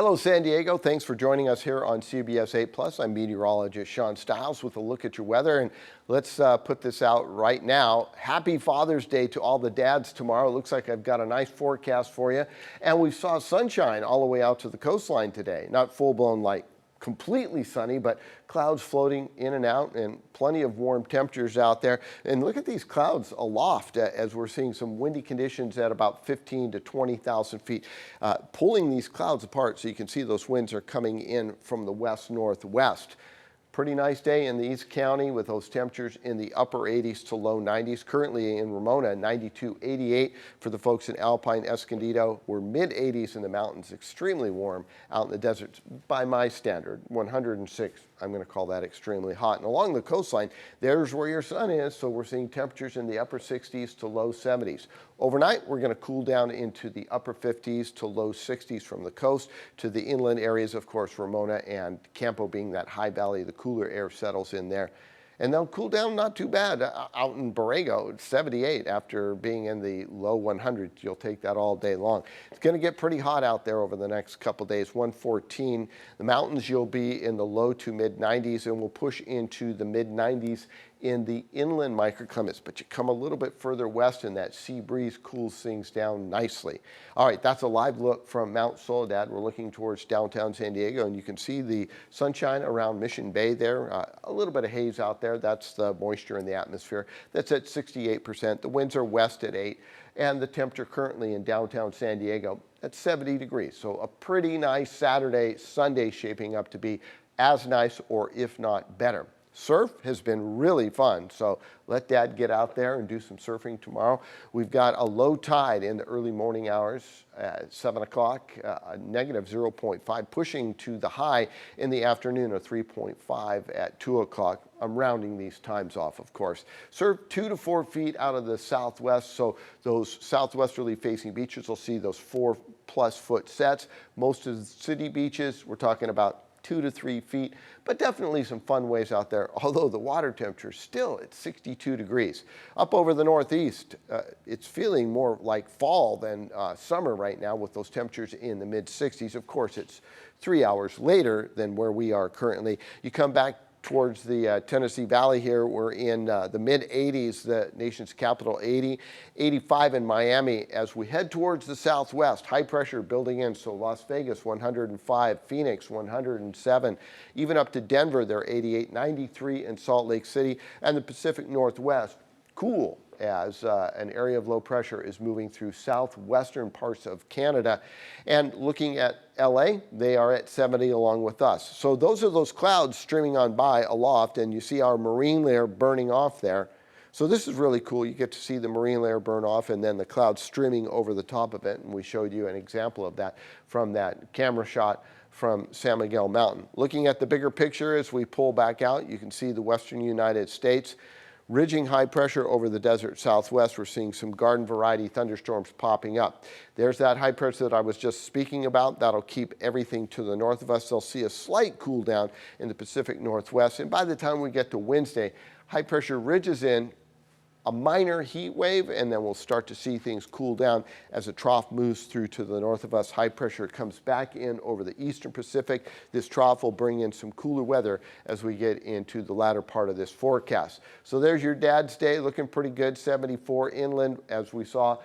Hello, San Diego. Thanks for joining us here on CBS 8+. I'm meteorologist Shawn Styles with a look at your weather. And let's put this out right now. Happy Father's Day to all the dads tomorrow. Looks like I've got a nice forecast for you. And we saw sunshine all the way out to the coastline today. Not full-blown like completely sunny, but clouds floating in and out and plenty of warm temperatures out there. And look at these clouds aloft as we're seeing some windy conditions at about 15 to 20,000 feet, pulling these clouds apart so you can see those winds are coming in from the west-northwest. Pretty nice day in the East County with those temperatures in the upper 80s to low 90s. Currently in Ramona, 92, 88 for the folks in Alpine Escondido. We're mid 80s in the mountains, extremely warm out in the deserts by my standard, 106. I'm going to call that extremely hot. And along the coastline, there's where your sun is. So we're seeing temperatures in the upper 60s to low 70s. Overnight, we're going to cool down into the upper 50s to low 60s from the coast to the inland areas, of course, Ramona and Campo being that high valley, the cooler air settles in there. And they'll cool down not too bad out in Borrego. It's 78 after being in the low 100s. You'll take that all day long. It's going to get pretty hot out there over the next couple days. 114. The mountains, you'll be in the low to mid 90s, and we'll push into the mid 90s in the inland microclimates, but you come a little bit further west and that sea breeze cools things down nicely. All right, that's a live look from Mount Soledad. We're looking towards downtown San Diego, and you can see the sunshine around Mission Bay there. A little bit of haze out there. That's the moisture in the atmosphere. That's at 68%. The winds are west at 8, and the temperature currently in downtown San Diego at 70 degrees. So a pretty nice Saturday, Sunday shaping up to be as nice or if not better. Surf has been really fun, so let Dad get out there and do some surfing tomorrow. We've got a low tide in the early morning hours at 7 o'clock, a negative 0.5, pushing to the high in the afternoon of 3.5 at 2 o'clock. I'm rounding these times off, of course. Surf 2 to 4 feet out of the southwest, so those southwesterly facing beaches will see those 4+ foot sets. Most of the city beaches, we're talking about 2 to 3 feet, but definitely some fun waves out there, although the water temperature is still at 62 degrees. Up over the northeast, it's feeling more like fall than summer right now with those temperatures in the mid 60s. Of course, it's 3 hours later than where we are currently. You come back towards the Tennessee Valley here, we're in the mid 80s, the nation's capital 80, 85 in Miami. As we head towards the southwest, high pressure building in, so Las Vegas 105, Phoenix 107, even up to Denver, they're 88, 93 in Salt Lake City, and the Pacific Northwest, cool as an area of low pressure is moving through southwestern parts of Canada. And looking at LA, they are at 70 along with us. So those are those clouds streaming on by aloft, and you see our marine layer burning off there. So this is really cool. You get to see the marine layer burn off and then the clouds streaming over the top of it. And we showed you an example of that from that camera shot from San Miguel Mountain. Looking at the bigger picture as we pull back out, you can see the western United States ridging high pressure over the desert southwest. We're seeing some garden variety thunderstorms popping up. There's that high pressure that I was just speaking about. That'll keep everything to the north of us. They'll see a slight cool down in the Pacific Northwest. And by the time we get to Wednesday, high pressure ridges in, a minor heat wave, and then we'll start to see things cool down as a trough moves through to the north of us. High pressure comes back in over the eastern Pacific. This trough will bring in some cooler weather as we get into the latter part of this forecast. So there's your Dad's Day, looking pretty good, 74 inland as we saw.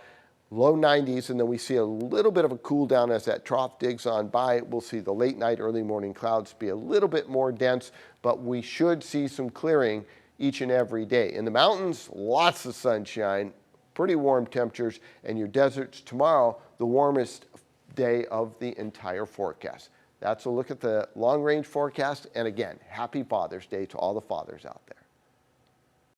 Low 90s, and then we see a little bit of a cool down as that trough digs on by. We'll see the late night, early morning clouds be a little bit more dense, but we should see some clearing each and every day. In the mountains, lots of sunshine, pretty warm temperatures, and your deserts tomorrow, the warmest day of the entire forecast. That's a look at the long-range forecast, and again, happy Father's Day to all the fathers out there.